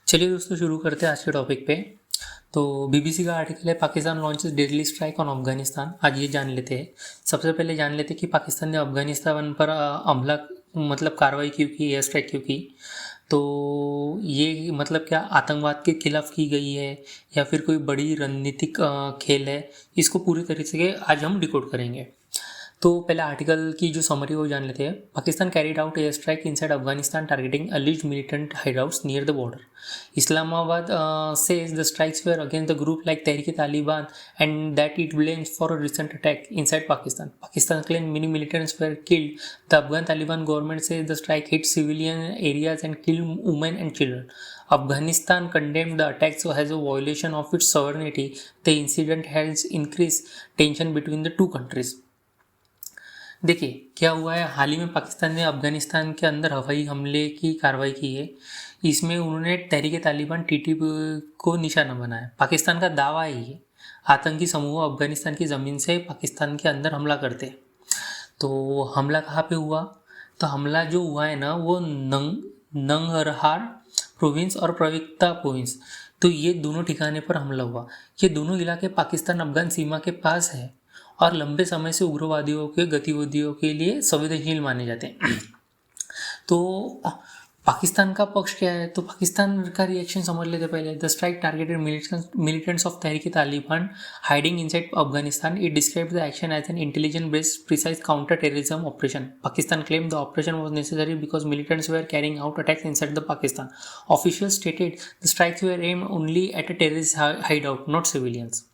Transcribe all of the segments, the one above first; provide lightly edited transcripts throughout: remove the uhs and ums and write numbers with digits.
चलिए दोस्तों, शुरू करते हैं आज के टॉपिक पे। तो बीबीसी का आर्टिकल है, Pakistan launches deadly strike on Afghanistan. आज ये जान लेते हैं। सबसे पहले जान लेते हैं कि पाकिस्तान ने अफगानिस्तान पर हमला मतलब कार्रवाई क्यों की, एयर स्ट्राइक क्यों की। तो ये मतलब क्या आतंकवाद के खिलाफ की गई है या फिर कोई बड़ी रणनीतिक खेल है, इसको पूरी तरीके से आज हम डिकोड करेंगे। तो पहले आर्टिकल की जो समरी वो जान लेते हैं। Pakistan carried out air strike inside Afghanistan targeting alleged militant hideouts near the border. Islamabad says the strikes were against the group like Tehrik-e-Taliban and that it blames for a recent attack inside Pakistan. Pakistan claimed many militants were killed. The Afghan Taliban government says the strike hit civilian areas and killed women and children. Afghanistan condemned the attacks as a violation of its sovereignty. The incident has increased tension between the two countries. देखिए क्या हुआ है, हाल ही में पाकिस्तान ने अफगानिस्तान के अंदर हवाई हमले की कार्रवाई की है। इसमें उन्होंने तहरीक-ए-तालिबान टीटीपी को निशाना बनाया। पाकिस्तान का दावा है ये आतंकी समूह अफगानिस्तान की ज़मीन से पाकिस्तान के अंदर हमला करते। तो हमला कहाँ पे हुआ? तो हमला जो हुआ है ना वो नंगरहार प्रोविंस और प्रवक्ता प्रोविंस, तो ये दोनों ठिकाने पर हमला हुआ। ये दोनों इलाके पाकिस्तान अफगान सीमा के पास है और लंबे समय से उग्रवादियों के गतिविधियों के लिए संवेदनशील माने जाते हैं। तो पाकिस्तान का पक्ष क्या है? तो पाकिस्तान का रिएक्शन समझ लेते पहले। The strike targeted militants of Tehrik-e-Taliban hiding inside Afghanistan. It described the action as an intelligence-based precise counter-terrorism operation. Pakistan claimed the operation was necessary because militants were carrying out attacks inside the Pakistan. Officials stated the strikes were aimed only at a terrorist hideout, not civilians.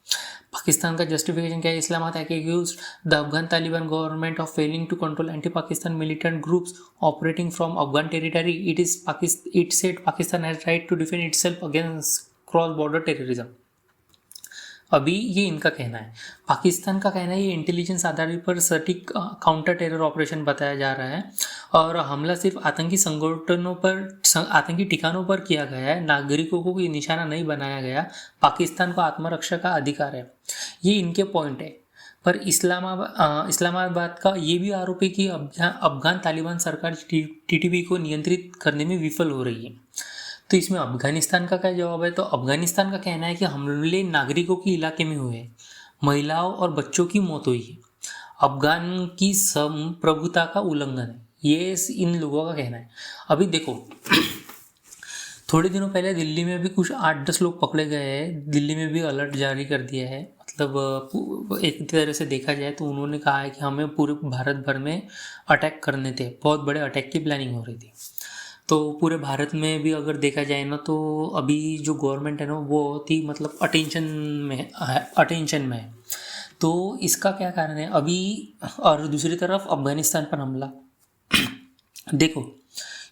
Pakistan का justification क्या है? Islamabad accused the Afghan Taliban government of failing to control anti Pakistan militant groups operating from Afghan territory. It said Pakistan has right to defend itself against cross border terrorism. अभी ये इनका कहना है। पाकिस्तान का कहना है ये इंटेलिजेंस आधारित पर सटीक काउंटर टेरर ऑपरेशन बताया जा रहा है और हमला सिर्फ आतंकी संगठनों पर, आतंकी ठिकानों पर किया गया है, नागरिकों को कोई निशाना नहीं बनाया गया। पाकिस्तान को आत्मरक्षा का अधिकार है, ये इनके पॉइंट है। पर इस्लामाबाद का ये भी आरोप है कि अफगान तालिबान सरकार टीटीपी को नियंत्रित करने में विफल हो रही है। तो इसमें अफगानिस्तान का क्या जवाब है? तो अफगानिस्तान का कहना है कि हमले नागरिकों के इलाके में हुए, महिलाओं और बच्चों की मौत हुई है, अफगान की संप्रभुता का उल्लंघन है, ये इन लोगों का कहना है। अभी देखो थोड़े दिनों पहले दिल्ली में भी कुछ 8-10 लोग पकड़े गए हैं। दिल्ली में भी अलर्ट जारी कर दिया है। मतलब एक तरह से देखा जाए तो उन्होंने कहा है कि हमें पूरे भारत भर में अटैक करने थे, बहुत बड़े अटैक की प्लानिंग हो रही थी। तो पूरे भारत में भी अगर देखा जाए ना तो अभी जो गवर्नमेंट है ना वो बहुत ही मतलब अटेंशन में है। तो इसका क्या कारण है अभी? और दूसरी तरफ अफगानिस्तान पर हमला। देखो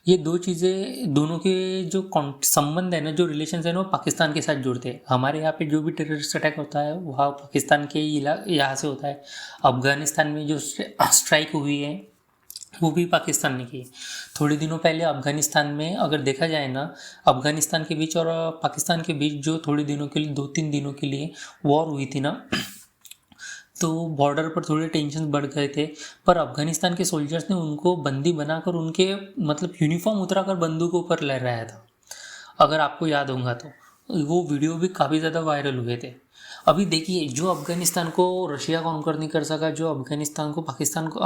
ये दो चीज़ें, दोनों के जो संबंध है ना, जो रिलेशन है ना, वो पाकिस्तान के साथ जुड़ते हैं। हमारे यहाँ पे जो भी टेररिस्ट अटैक होता है वह पाकिस्तान के यहाँ से होता है। अफगानिस्तान में जो स्ट्राइक हुई है वो भी पाकिस्तान ने की। थोड़े दिनों पहले अफगानिस्तान में अगर देखा जाए ना, अफगानिस्तान के बीच और पाकिस्तान के बीच जो थोड़े दिनों के लिए, 2-3 दिनों के लिए वॉर हुई थी ना, तो बॉर्डर पर थोड़े टेंशन बढ़ गए थे। पर अफगानिस्तान के सोल्जर्स ने उनको बंदी बनाकर उनके मतलब यूनिफॉर्म उतराकर बंदूकों पर लहराया था, अगर आपको याद होगा तो। वो वीडियो भी काफ़ी ज़्यादा वायरल हुए थे। अभी देखिए जो अफगानिस्तान को रशिया कॉन्कर नहीं कर सका, जो अफगानिस्तान को पाकिस्तान को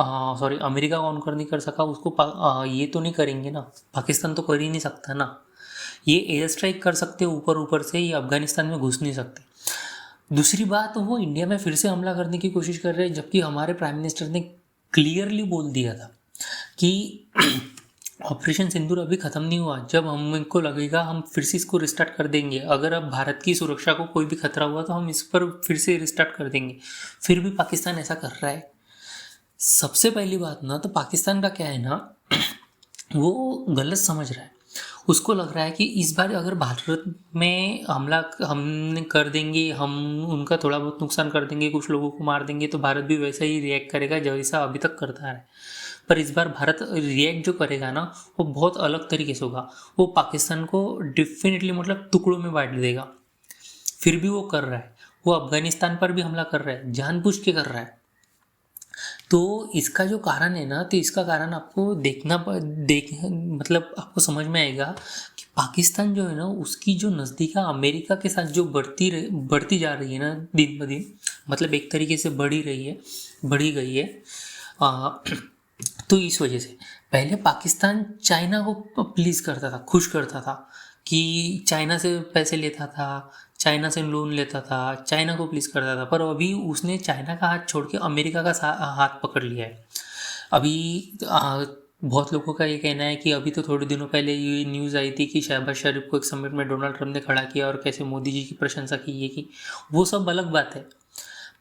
अमेरिका कॉन्कर नहीं कर सका, उसको ये तो नहीं करेंगे ना, पाकिस्तान तो कर ही नहीं सकता ना। ये एयर स्ट्राइक कर सकते ऊपर ऊपर से, ये अफगानिस्तान में घुस नहीं सकते। दूसरी बात, वो इंडिया में फिर से हमला करने की कोशिश कर रहे हैं, जबकि हमारे प्राइम मिनिस्टर ने क्लियरली बोल दिया था कि ऑपरेशन सिंदूर अभी ख़त्म नहीं हुआ। जब हमको लगेगा हम फिर से इसको रिस्टार्ट कर देंगे। अगर अब भारत की सुरक्षा को कोई भी खतरा हुआ तो हम इस पर फिर से रिस्टार्ट कर देंगे। फिर भी पाकिस्तान ऐसा कर रहा है। सबसे पहली बात ना, तो पाकिस्तान का क्या है ना, वो गलत समझ रहा है। उसको लग रहा है कि इस बार अगर भारत में हमला हमने कर देंगे, हम उनका थोड़ा बहुत नुकसान कर देंगे, कुछ लोगों को मार देंगे, तो भारत भी वैसा ही रिएक्ट करेगा जैसा अभी तक करता रहा है। पर इस बार भारत रिएक्ट जो करेगा ना वो बहुत अलग तरीके से होगा। वो पाकिस्तान को डेफिनेटली मतलब टुकड़ों में बांट देगा। फिर भी वो कर रहा है, वो अफगानिस्तान पर भी हमला कर रहा है, जानबूझ के कर रहा है। तो इसका जो कारण है ना, तो इसका कारण आपको मतलब आपको समझ में आएगा कि पाकिस्तान जो है ना उसकी जो नज़दीका अमेरिका के साथ जो बढ़ती जा रही है ना दिन ब दिन, मतलब एक तरीके से बढ़ी गई है। आ, तो इस वजह से पहले पाकिस्तान चाइना को प्लीज़ करता था, खुश करता था कि चाइना से पैसे लेता था, चाइना से लोन लेता था, चाइना को प्लीज़ करता था। पर अभी उसने चाइना का हाथ छोड़ के अमेरिका का हाथ पकड़ लिया है। अभी बहुत लोगों का ये कहना है कि अभी तो थोड़े दिनों पहले ये न्यूज़ आई थी कि शहबाज शरीफ को एक समिट में डोनाल्ड ट्रंप ने खड़ा किया और कैसे मोदी जी की प्रशंसा की, ये की, वो सब अलग बात है।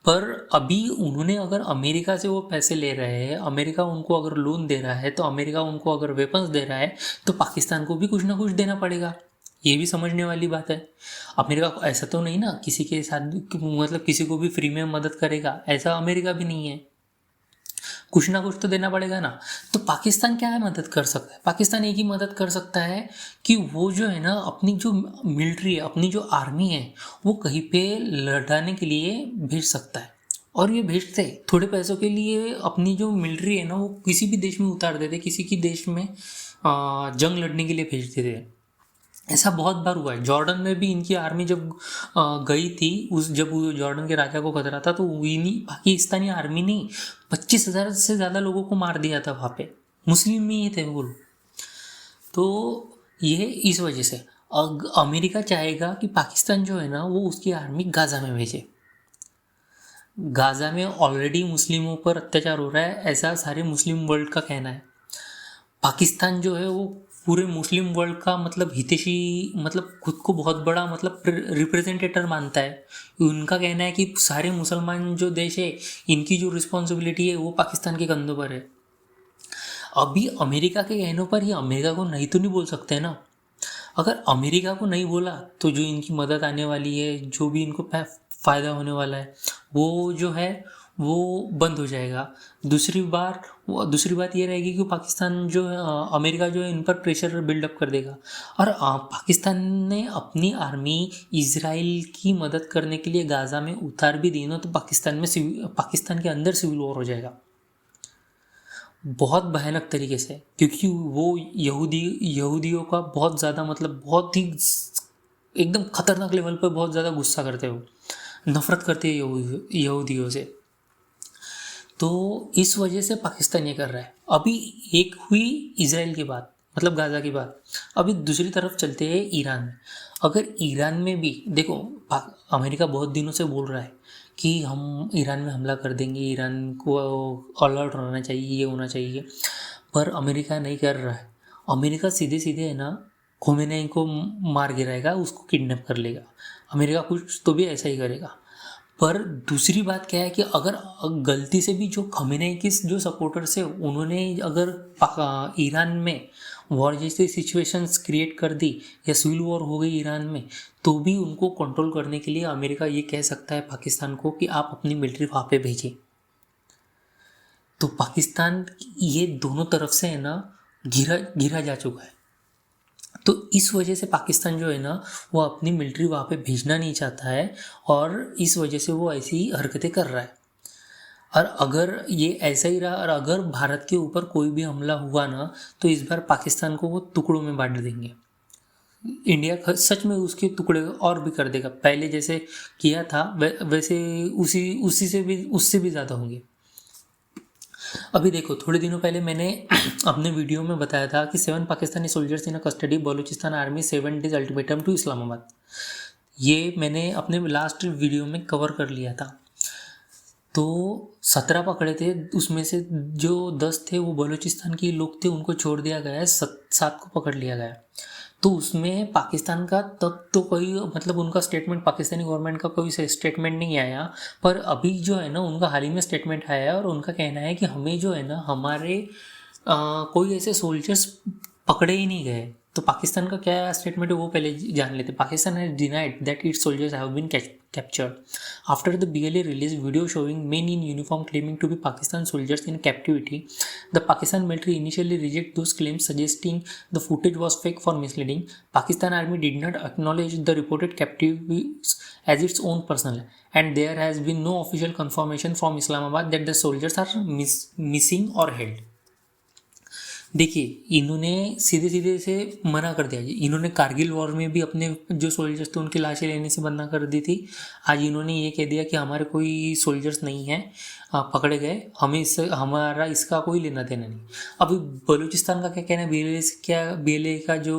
पर अभी उन्होंने अगर अमेरिका से वो पैसे ले रहे हैं, अमेरिका उनको अगर लोन दे रहा है, तो अमेरिका उनको अगर वेपन्स दे रहा है, तो पाकिस्तान को भी कुछ ना कुछ देना पड़ेगा। ये भी समझने वाली बात है। अमेरिका को ऐसा तो नहीं ना किसी के साथ, मतलब किसी को भी फ्री में मदद करेगा, ऐसा अमेरिका भी नहीं है। कुछ ना कुछ तो देना पड़ेगा ना। तो पाकिस्तान क्या है मदद कर सकता है? पाकिस्तान एक ही मदद कर सकता है कि वो जो है ना अपनी जो मिलिट्री है, अपनी जो आर्मी है, वो कहीं पे लड़ाने के लिए भेज सकता है। और ये भेजते थोड़े पैसों के लिए अपनी जो मिलिट्री है ना वो किसी भी देश में उतार देते, किसी की देश में जंग लड़ने के लिए भेज देते। ऐसा बहुत बार हुआ है। जॉर्डन में भी इनकी आर्मी जब गई थी, जब जॉर्डन के राजा को खतरा था, तो इन्हीं पाकिस्तानी आर्मी ने 25,000 से ज़्यादा लोगों को मार दिया था वहाँ पे। मुस्लिम ही थे वो लोग। तो ये इस वजह से अमेरिका चाहेगा कि पाकिस्तान जो है ना वो उसकी आर्मी गाज़ा में भेजे। गाज़ा में ऑलरेडी मुस्लिमों पर अत्याचार हो रहा है, ऐसा सारे मुस्लिम वर्ल्ड का कहना है। पाकिस्तान जो है वो पूरे मुस्लिम वर्ल्ड का मतलब हितैषी, मतलब खुद को बहुत बड़ा मतलब रिप्रेजेंटेटर मानता है। उनका कहना है कि सारे मुसलमान जो देश है, इनकी जो रिस्पॉन्सिबिलिटी है वो पाकिस्तान के कंधों पर है। अभी अमेरिका के कहनों पर ही अमेरिका को नहीं तो नहीं बोल सकते ना। अगर अमेरिका को नहीं बोला तो जो इनकी मदद आने वाली है, जो भी इनको फ़ायदा होने वाला है, वो जो है वो बंद हो जाएगा। दूसरी बात ये रहेगी कि पाकिस्तान जो है, अमेरिका जो है इन पर प्रेशर बिल्डअप कर देगा। और पाकिस्तान ने अपनी आर्मी इजराइल की मदद करने के लिए गाज़ा में उतार भी दी ना, तो पाकिस्तान के अंदर सिविल वॉर हो जाएगा बहुत भयानक तरीके से। क्योंकि वो यहूदियों का बहुत ज़्यादा मतलब बहुत ही एकदम खतरनाक लेवल पर बहुत ज़्यादा गुस्सा करते हो, नफरत करते हैं यहूदियों से। तो इस वजह से पाकिस्तान ये कर रहा है। अभी एक हुई इजराइल की बात, मतलब गाज़ा की बात। अभी दूसरी तरफ चलते हैं ईरान में। अगर ईरान में भी देखो, अमेरिका बहुत दिनों से बोल रहा है कि हम ईरान में हमला कर देंगे, ईरान को अलर्ट रहना चाहिए, ये होना चाहिए, पर अमेरिका नहीं कर रहा है। अमेरिका सीधे सीधे है ना खोमेनी को मार गिराएगा, उसको किडनैप कर लेगा। अमेरिका कुछ तो भी ऐसा ही करेगा। पर दूसरी बात क्या है कि अगर गलती से भी जो खमेनी के जो सपोर्टर्स है उन्होंने अगर ईरान में वॉर जैसी सिचुएशंस क्रिएट कर दी या सिविल वॉर हो गई ईरान में, तो भी उनको कंट्रोल करने के लिए अमेरिका ये कह सकता है पाकिस्तान को कि आप अपनी मिलिट्री वहाँ पे भेजिए। तो पाकिस्तान ये दोनों तरफ से है ना घिरा जा चुका है। तो इस वजह से पाकिस्तान जो है ना वो अपनी मिलिट्री वहाँ पे भेजना नहीं चाहता है, और इस वजह से वो ऐसी हरकतें कर रहा है। और अगर ये ऐसा ही रहा और अगर भारत के ऊपर कोई भी हमला हुआ ना, तो इस बार पाकिस्तान को वो टुकड़ों में बांट देंगे। इंडिया सच में उसके टुकड़े और भी कर देगा। पहले जैसे किया था वैसे उससे भी ज़्यादा होंगे। अभी देखो, थोड़े दिनों पहले मैंने अपने वीडियो में बताया था कि 7 Pakistani soldiers in custody, Balochistan army 7 days ultimatum to Islamabad. ये मैंने अपने लास्ट वीडियो में कवर कर लिया था। तो 17 पकड़े थे, उसमें से जो 10 थे वो बलूचिस्तान के लोग थे, उनको छोड़ दिया गया है, 7 को पकड़ लिया गया। तो उसमें पाकिस्तान का तब तो कोई मतलब उनका स्टेटमेंट, पाकिस्तानी गवर्नमेंट का कोई स्टेटमेंट नहीं आया। पर अभी जो है ना उनका हाल ही में स्टेटमेंट आया है और उनका कहना है कि हमें जो है ना हमारे कोई ऐसे सोल्जर्स पकड़े ही नहीं गए। तो पाकिस्तान का क्या स्टेटमेंट है वो पहले जान लेते। Pakistan has denied that its soldiers have been captured after the BLA released video showing men in uniform claiming to be Pakistan soldiers in captivity. The Pakistan military initially rejected those claims, suggesting the footage was fake for misleading. Pakistan army did not acknowledge the reported captives as its own personnel, and there has been no official confirmation from Islamabad that the soldiers are missing or held. देखिए इन्होंने सीधे सीधे से मना कर दिया। इन्होंने Kargil war में भी अपने जो सोल्जर्स थे उनकी लाशें लेने से मना कर दी थी। आज इन्होंने ये कह दिया कि हमारे कोई सोल्जर्स नहीं हैं, पकड़े गए, हमें इससे हमारा इसका कोई लेना देना नहीं। अभी बलूचिस्तान का क्या कहना है, BLA का जो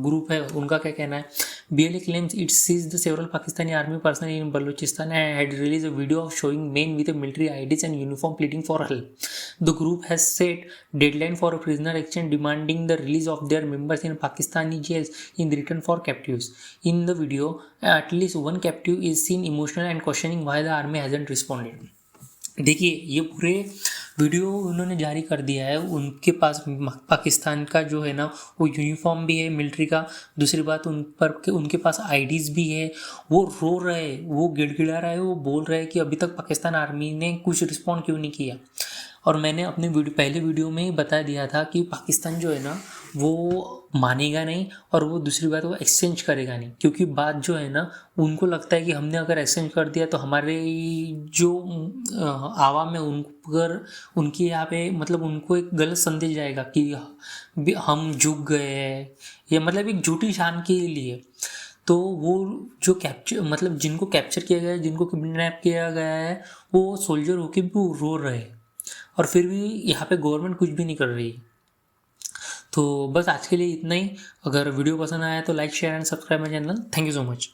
ग्रुप है उनका क्या कहना है। BLA claims it seized several Pakistani army personnel in Balochistan and had released a video of showing men with military IDs and uniform pleading for help. The group has set deadline for a prisoner exchange demanding the release of their members in Pakistani jails in return for captives. In the video, at least one captive is seen emotional and questioning why the army hasn't responded. देखिए ये पूरे video उन्होंने जारी कर दिया है। उनके पास पाकिस्तान का जो है ना वो यूनिफॉर्म भी है मिलिट्री का। दूसरी बात उनके पास आईडीज भी है। वो रो रहे हैं, वो गिड़गिड़ा रहा है, वो बोल रहे हैं कि अभी तक पाकिस्तान आर्मी ने कुछ रिस्पॉन्ड क्यों नहीं किया। और मैंने अपने पहले वीडियो में ही बता दिया था कि पाकिस्तान जो है ना वो मानेगा नहीं, और वो दूसरी बात वो एक्सचेंज करेगा नहीं, क्योंकि बात जो है ना उनको लगता है कि हमने अगर एक्सचेंज कर दिया तो हमारे जो आवाम है उन पर उनकी यहाँ पे मतलब उनको एक गलत संदेश जाएगा कि हम झुक गए हैं, ये मतलब एक झूठी शान के लिए। तो वो जो कैप्चर मतलब जिनको कैप्चर किया गया है, जिनको किडनैप किया गया है, वो सोल्जर होके भी वो रो रहे हैं और फिर भी यहाँ पे गवर्नमेंट कुछ भी नहीं कर रही। तो बस आज के लिए इतना ही। अगर वीडियो पसंद आया तो like share and subscribe my channel. Thank you so much.